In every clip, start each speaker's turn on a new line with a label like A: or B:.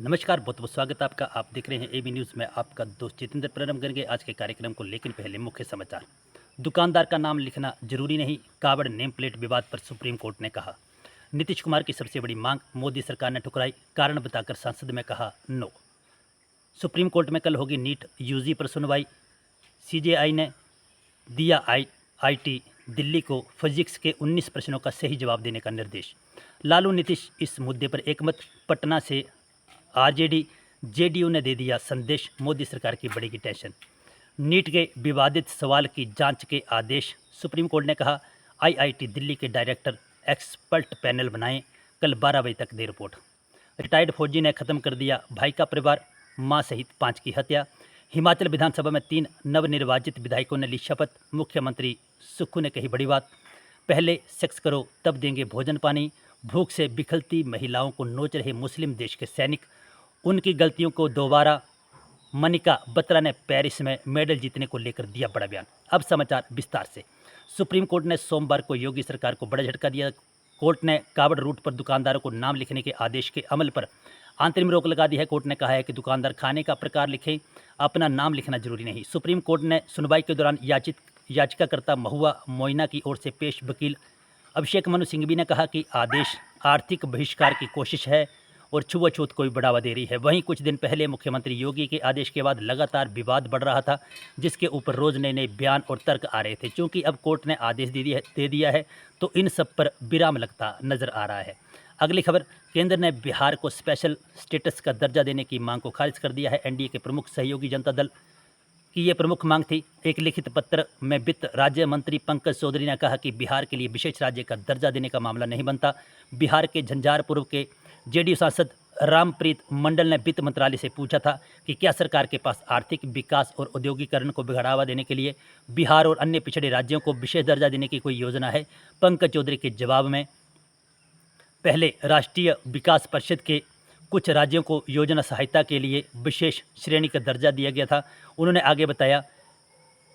A: नमस्कार, बहुत बहुत स्वागत है आपका। आप देख रहे हैं एबी न्यूज़ में आपका दोस्त जितेंद्र प्रारंभ करेंगे आज के कार्यक्रम को। लेकिन पहले मुख्य समाचार। दुकानदार का नाम लिखना जरूरी नहीं, कावड़ नेम प्लेट विवाद पर सुप्रीम कोर्ट ने कहा। नीतीश कुमार की सबसे बड़ी मांग मोदी सरकार ने ठुकराई, कारण बताकर संसद में कहा नो। सुप्रीम कोर्ट में कल होगी नीट यूजी पर सुनवाई। सीजेआई ने दिया आईआईटी दिल्ली को फिजिक्स के 19 प्रश्नों का सही जवाब देने का निर्देश। लालू नीतीश इस मुद्दे पर एकमत। पटना से आरजेडी जेडीयू ने दे दिया संदेश, मोदी सरकार की बढ़ेगी टेंशन। नीट के विवादित सवाल की जांच के आदेश। सुप्रीम कोर्ट ने कहा आईआईटी दिल्ली के डायरेक्टर एक्सपर्ट पैनल बनाएं, कल 12 बजे तक दे रिपोर्ट। रिटायर्ड फौजी ने खत्म कर दिया भाई का परिवार, मां सहित 5 की हत्या। हिमाचल विधानसभा में 3 नवनिर्वाचित विधायकों ने ली शपथ। मुख्यमंत्री सुक्खू ने कही बड़ी बात, पहले सेक्स करो तब देंगे भोजन पानी। भूख से बिखलती महिलाओं को नोच रहे मुस्लिम देश के सैनिक, उनकी गलतियों को दोबारा। मनिका बत्रा ने पेरिस में मेडल जीतने को लेकर दिया बड़ा बयान। अब समाचार विस्तार से। सुप्रीम कोर्ट ने सोमवार को योगी सरकार को बड़ा झटका दिया। कोर्ट ने कावड़ रूट पर दुकानदारों को नाम लिखने के आदेश के अमल पर अंतरिम रोक लगा दी है। कोर्ट ने कहा है कि दुकानदार खाने का प्रकार लिखें, अपना नाम लिखना जरूरी नहीं। सुप्रीम कोर्ट ने सुनवाई के दौरान याचिकाकर्ता महुआ मोइना की ओर से पेश वकील अभिषेक मनु सिंघवी ने कहा कि आदेश आर्थिक बहिष्कार की कोशिश है और छुआछूत को भी बढ़ावा दे रही है। वहीं कुछ दिन पहले मुख्यमंत्री योगी के आदेश के बाद लगातार विवाद बढ़ रहा था, जिसके ऊपर रोज नए नए बयान और तर्क आ रहे थे। चूंकि अब कोर्ट ने आदेश दे दिया है तो इन सब पर विराम लगता नजर आ रहा है। अगली खबर, केंद्र ने बिहार को स्पेशल स्टेटस का दर्जा देने की मांग को खारिज कर दिया है। एनडीए के प्रमुख सहयोगी जनता दल की ये प्रमुख मांग थी। एक लिखित पत्र में वित्त राज्य मंत्री पंकज चौधरी ने कहा कि बिहार के लिए विशेष राज्य का दर्जा देने का मामला नहीं बनता। बिहार के झंझारपुर के जेडीयू सांसद रामप्रीत मंडल ने वित्त मंत्रालय से पूछा था कि क्या सरकार के पास आर्थिक विकास और औद्योगिकरण को बढ़ावा देने के लिए बिहार और अन्य पिछड़े राज्यों को विशेष दर्जा देने की कोई योजना है। पंकज चौधरी के जवाब में पहले राष्ट्रीय विकास परिषद के कुछ राज्यों को योजना सहायता के लिए विशेष श्रेणी का दर्जा दिया गया था। उन्होंने आगे बताया,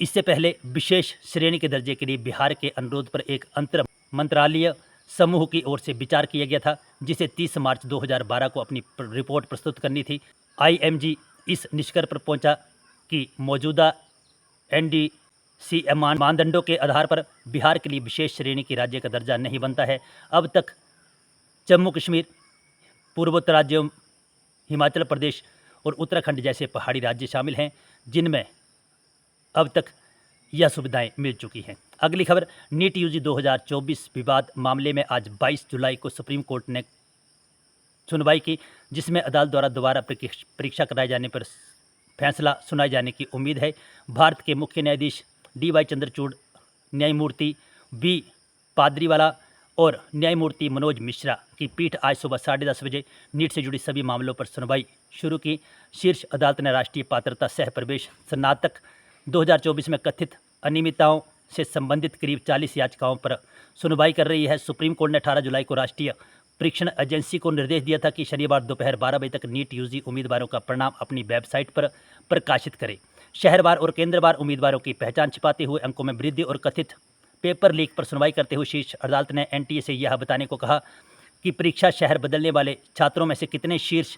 A: इससे पहले विशेष श्रेणी के दर्जे के लिए बिहार के अनुरोध पर एक अंतर मंत्रालय समूह की ओर से विचार किया गया था, जिसे 30 मार्च 2012 को अपनी रिपोर्ट प्रस्तुत करनी थी। आईएमजी इस निष्कर्ष पर पहुंचा कि मौजूदा एनडीसी मानदंडों के आधार पर बिहार के लिए विशेष श्रेणी की राज्य का दर्जा नहीं बनता है। अब तक जम्मू कश्मीर, पूर्वोत्तर राज्यों हिमाचल प्रदेश और उत्तराखंड जैसे पहाड़ी राज्य शामिल हैं, जिनमें अब तक यह सुविधाएं मिल चुकी हैं। अगली खबर, नीट यूजी 2024 विवाद मामले में आज 22 जुलाई को सुप्रीम कोर्ट ने सुनवाई की, जिसमें अदालत द्वारा दोबारा परीक्षा कराए जाने पर फैसला सुनाए जाने की उम्मीद है। भारत के मुख्य न्यायाधीश DY चंद्रचूड़, न्यायमूर्ति B पादरीवाला और न्यायमूर्ति मनोज मिश्रा की पीठ आज सुबह 10:30 बजे नीट से जुड़ी सभी मामलों पर सुनवाई शुरू की। शीर्ष अदालत ने राष्ट्रीय पात्रता सह प्रवेश स्नातक 2024 में कथित अनियमितताओं से संबंधित करीब 40 याचिकाओं पर सुनवाई कर रही है। सुप्रीम कोर्ट ने 18 जुलाई को राष्ट्रीय परीक्षण एजेंसी को निर्देश दिया था कि शनिवार दोपहर 12 बजे तक नीट यूजी उम्मीदवारों का परिणाम अपनी वेबसाइट पर प्रकाशित करे। शहरवार और केंद्रवार उम्मीदवारों की पहचान छिपाते हुए अंकों में वृद्धि और कथित पेपर लीक पर सुनवाई करते हुए शीर्ष अदालत ने एनटीए से यह बताने को कहा कि परीक्षा शहर बदलने वाले छात्रों में से कितने शीर्ष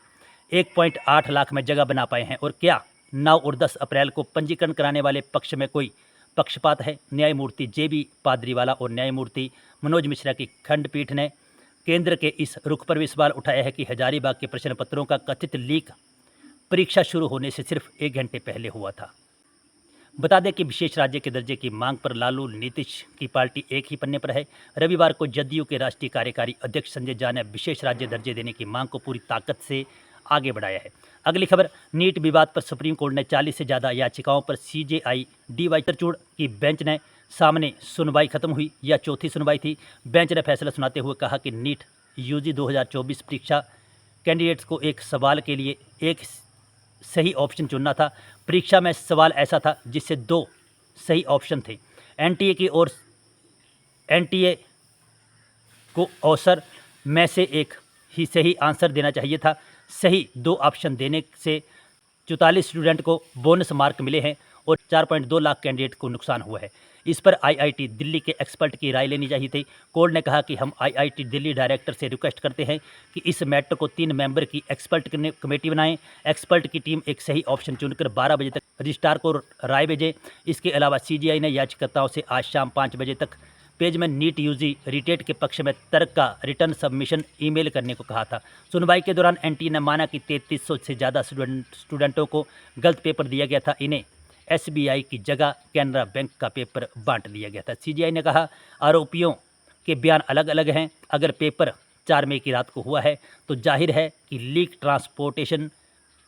A: 1.8 लाख में जगह बना पाए हैं और क्या 9 और 10 अप्रैल को पंजीकरण कराने वाले पक्ष में कोई पक्षपात है। न्यायमूर्ति JB पादरीवाला और न्यायमूर्ति मनोज मिश्रा की खंडपीठ ने केंद्र के इस रुख पर भी सवाल उठाया है कि हजारीबाग के प्रश्न पत्रों का कथित लीक परीक्षा शुरू होने से सिर्फ 1 घंटे पहले हुआ था। बता दें कि विशेष राज्य के दर्जे की मांग पर लालू नीतीश की पार्टी एक ही पन्ने पर है। रविवार को जदयू के राष्ट्रीय कार्यकारी अध्यक्ष संजय झा ने विशेष राज्य दर्जे देने की मांग को पूरी ताकत से आगे बढ़ाया है। अगली खबर, नीट विवाद पर सुप्रीम कोर्ट ने 40 से ज़्यादा याचिकाओं पर CJI DY चंद्रचूड़ की बेंच ने सामने सुनवाई खत्म हुई। यह चौथी सुनवाई थी। बेंच ने फैसला सुनाते हुए कहा कि नीट यूजी 2024 परीक्षा कैंडिडेट्स को एक सवाल के लिए एक सही ऑप्शन चुनना था। परीक्षा में सवाल ऐसा था जिससे 2 सही ऑप्शन थे। एनटीए को अवसर में से एक ही सही आंसर देना चाहिए था। सही 2 ऑप्शन देने से 44 स्टूडेंट को बोनस मार्क मिले हैं और 4.2 लाख कैंडिडेट को नुकसान हुआ है। इस पर आईआईटी दिल्ली के एक्सपर्ट की राय लेनी चाहिए थी। कोर्ट ने कहा कि हम आईआईटी दिल्ली डायरेक्टर से रिक्वेस्ट करते हैं कि इस मैटर को 3 मेंबर की एक्सपर्ट कमेटी बनाएं। एक्सपर्ट की टीम एक सही ऑप्शन चुनकर 12 बजे तक रजिस्ट्रार को राय भेजे। इसके अलावा सीजीआई ने याचिकाकर्ताओं से आज शाम 5 बजे तक पेज में नीट यूजी रिटेट के पक्ष में तर्क का रिटर्न सबमिशन ईमेल करने को कहा था। सुनवाई के दौरान एनटी ने माना कि 3300 से ज़्यादा स्टूडेंटों को गलत पेपर दिया गया था। इन्हें एसबीआई की जगह कैनरा बैंक का पेपर बांट दिया गया था। सीजीआई ने कहा आरोपियों के बयान अलग अलग हैं। अगर पेपर 4 मई की रात को हुआ है तो जाहिर है कि लीक ट्रांसपोर्टेशन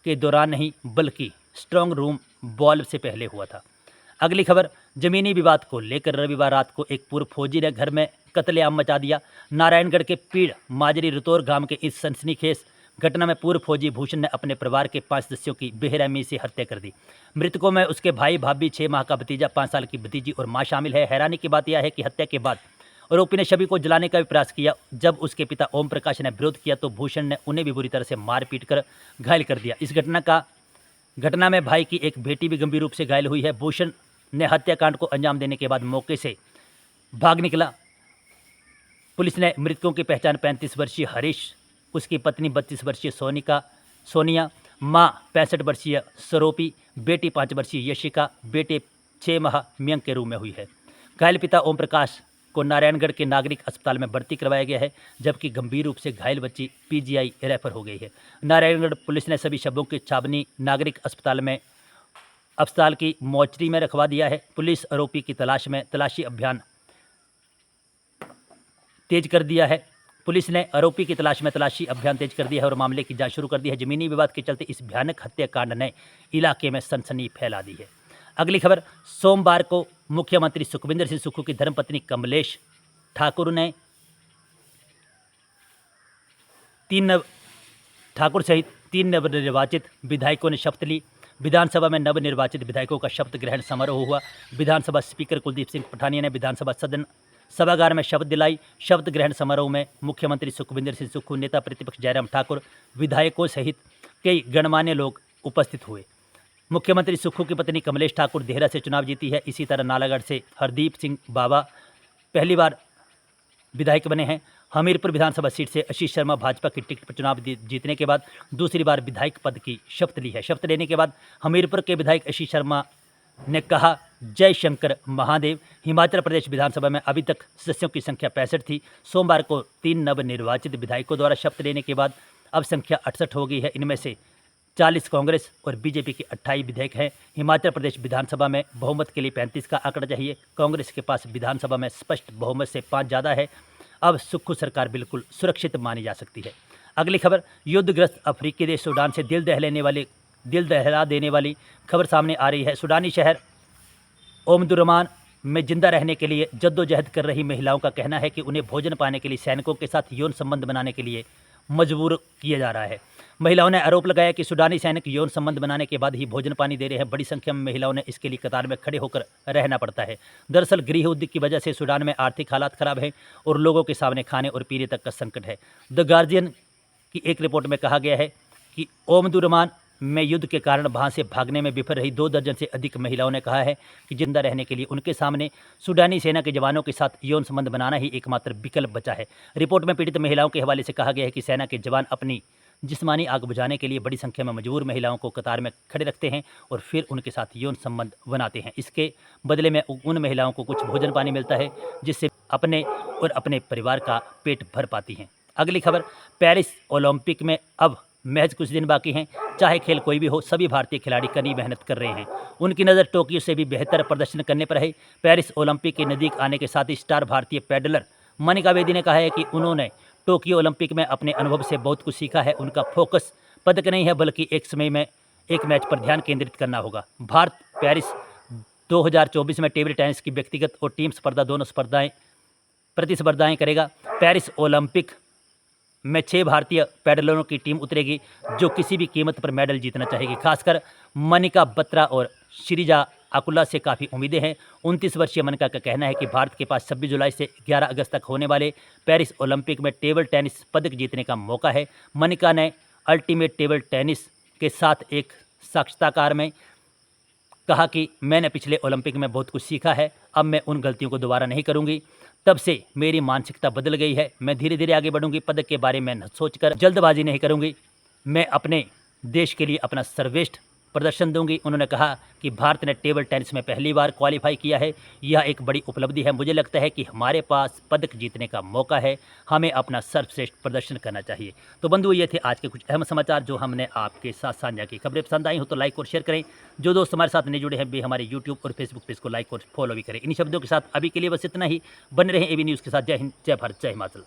A: के दौरान नहीं बल्कि स्ट्रांग रूम बॉल्व से पहले हुआ था। अगली खबर, जमीनी विवाद को लेकर रविवार रात को एक पूर्व फौजी ने घर में कत्लेआम मचा दिया। नारायणगढ़ के पीड़ माजरी रुतौर गांव के इस सनसनीखेज घटना में पूर्व फौजी भूषण ने अपने परिवार के 5 सदस्यों की बेरहमी से हत्या कर दी। मृतकों में उसके भाई, भाभी, 6 माह का भतीजा, 5 साल की भतीजी और मां शामिल है। हैरानी की बात यह है कि हत्या के बाद आरोपी ने शव को जलाने का भी प्रयास किया। जब उसके पिता ओम प्रकाश ने विरोध किया तो भूषण ने उन्हें भी बुरी तरह से मार पीट कर घायल कर दिया। इस घटना में भाई की एक बेटी भी गंभीर रूप से घायल हुई है। भूषण ने हत्याकांड को अंजाम देने के बाद मौके से भाग निकला। पुलिस ने मृतकों की पहचान 35 वर्षीय हरीश, उसकी पत्नी 32 वर्षीय सोनिया, मां 65 वर्षीय सरोपी, बेटी 5 वर्षीय यशिका, बेटे 6 माह मयंक के रूप में हुई है। घायल पिता ओम प्रकाश को नारायणगढ़ के नागरिक अस्पताल में भर्ती करवाया गया है, जबकि गंभीर रूप से घायल बच्ची पीजीआई रेफर हो गई है। नारायणगढ़ पुलिस ने सभी शवों की छावनी नागरिक अस्पताल की मोर्चरी में रखवा दिया है। पुलिस आरोपी की तलाश में तलाशी अभियान तेज कर दिया है। पुलिस ने आरोपी की तलाश में तलाशी अभियान तेज कर दिया है और मामले की जांच शुरू कर दी है। जमीनी विवाद के चलते इस भयानक हत्याकांड ने इलाके में सनसनी फैला दी है। अगली खबर, सोमवार को मुख्यमंत्री सुखविंदर सिंह सुक्खू की धर्मपत्नी कमलेश ठाकुर सहित 3 नवनिर्वाचित विधायकों ने शपथ ली। विधानसभा में नवनिर्वाचित विधायकों का शपथ ग्रहण समारोह हुआ। विधानसभा स्पीकर कुलदीप सिंह पठानिया ने विधानसभा सदन सभागार में शपथ दिलाई। शपथ ग्रहण समारोह में मुख्यमंत्री सुखविंदर सिंह सुक्खू, नेता प्रतिपक्ष जयराम ठाकुर, विधायकों सहित कई गणमान्य लोग उपस्थित हुए। मुख्यमंत्री सुक्खू की पत्नी कमलेश ठाकुर देहरा से चुनाव जीती है। इसी तरह नालागढ़ से हरदीप सिंह बाबा पहली बार विधायक बने हैं। हमीरपुर विधानसभा सीट से आशीष शर्मा भाजपा की टिकट पर चुनाव जीतने के बाद दूसरी बार विधायक पद की शपथ ली है। शपथ लेने के बाद हमीरपुर के विधायक आशीष शर्मा ने कहा, जय शंकर महादेव। हिमाचल प्रदेश विधानसभा में अभी तक सदस्यों की संख्या 65 थी। सोमवार को 3 नवनिर्वाचित विधायकों द्वारा शपथ लेने के बाद अब संख्या 68 हो गई है। इनमें से 40 कांग्रेस और बीजेपी के 28 विधायक हैं। हिमाचल प्रदेश विधानसभा में बहुमत के लिए 35 का आंकड़ा चाहिए। कांग्रेस के पास विधानसभा में स्पष्ट बहुमत से 5 ज़्यादा है। अब सुक्खू सरकार बिल्कुल सुरक्षित मानी जा सकती है। अगली खबर, युद्धग्रस्त अफ्रीकी देश सूडान से दिल दहला देने वाली खबर सामने आ रही है। सूडानी शहर ओमदुरमान में जिंदा रहने के लिए जद्दोजहद कर रही महिलाओं का कहना है कि उन्हें भोजन पाने के लिए सैनिकों के साथ यौन संबंध बनाने के लिए मजबूर किया जा रहा है। महिलाओं ने आरोप लगाया कि सूडानी सैनिक यौन संबंध बनाने के बाद ही भोजन पानी दे रहे हैं। बड़ी संख्या में महिलाओं ने इसके लिए कतार में खड़े होकर रहना पड़ता है। दरअसल गृह युद्ध की वजह से सूडान में आर्थिक हालात खराब हैं और लोगों के सामने खाने और पीने तक का संकट है। द गार्जियन की एक रिपोर्ट में कहा गया है कि ओमदुरमान में युद्ध के कारण वहां से भागने में विफल रही 2 दर्जन से अधिक महिलाओं ने कहा है कि जिंदा रहने के लिए उनके सामने सूडानी सेना के जवानों के साथ यौन संबंध बनाना ही एकमात्र विकल्प बचा है। रिपोर्ट में पीड़ित महिलाओं के हवाले से कहा गया है कि सेना के जवान अपनी जिस्मानी आग बुझाने के लिए बड़ी संख्या में मजबूर महिलाओं को कतार में खड़े रखते हैं और फिर उनके साथ यौन संबंध बनाते हैं। इसके बदले में उन महिलाओं को कुछ भोजन पानी मिलता है जिससे अपने और अपने परिवार का पेट भर पाती हैं। अगली खबर, पेरिस ओलंपिक में अब महज कुछ दिन बाकी हैं। चाहे खेल कोई भी हो, सभी भारतीय खिलाड़ी कड़ी मेहनत कर रहे हैं। उनकी नज़र टोक्यो से भी बेहतर प्रदर्शन करने पर है। पेरिस ओलंपिक के नज़दीक आने के साथ ही स्टार भारतीय पैडलर मनिका बेदी ने कहा है कि उन्होंने टोक्यो ओलंपिक में अपने अनुभव से बहुत कुछ सीखा है। उनका फोकस पदक नहीं है बल्कि एक समय में एक मैच पर ध्यान केंद्रित करना होगा। भारत पेरिस 2024 में टेबल टेनिस की व्यक्तिगत और टीम स्पर्धा दोनों प्रतिस्पर्धाएं करेगा। पेरिस ओलंपिक में 6 भारतीय पैडलरों की टीम उतरेगी जो किसी भी कीमत पर मेडल जीतना चाहेगी। खासकर मनिका बत्रा और श्रीजा अकुला से काफ़ी उम्मीदें हैं। 29 वर्षीय मनिका का कहना है कि भारत के पास 26 जुलाई से 11 अगस्त तक होने वाले पेरिस ओलंपिक में टेबल टेनिस पदक जीतने का मौका है। मनिका ने अल्टीमेट टेबल टेनिस के साथ एक साक्षात्कार में कहा कि मैंने पिछले ओलंपिक में बहुत कुछ सीखा है, अब मैं उन गलतियों को दोबारा नहीं करूंगी। तब से मेरी मानसिकता बदल गई है, मैं धीरे धीरे आगे बढ़ूंगी, पदक के बारे में न सोचकर जल्दबाजी नहीं करूंगी, मैं अपने देश के लिए अपना सर्वश्रेष्ठ प्रदर्शन दूंगी। उन्होंने कहा कि भारत ने टेबल टेनिस में पहली बार क्वालिफाई किया है, यह एक बड़ी उपलब्धि है। मुझे लगता है कि हमारे पास पदक जीतने का मौका है, हमें अपना सर्वश्रेष्ठ प्रदर्शन करना चाहिए। तो बंधुओं, ये थे आज के कुछ अहम समाचार जो हमने आपके साथ साझा की। खबरें पसंद आई हो तो लाइक और शेयर करें। जो दोस्त हमारे साथ नहीं जुड़े हैं वे हमारे यूट्यूब और फेसबुक पेज को लाइक और फॉलो भी करें। इन शब्दों के साथ अभी के लिए बस इतना ही। बने रहें एबी न्यूज़ के साथ। जय हिंद, जय भारत, जय हिमाचल।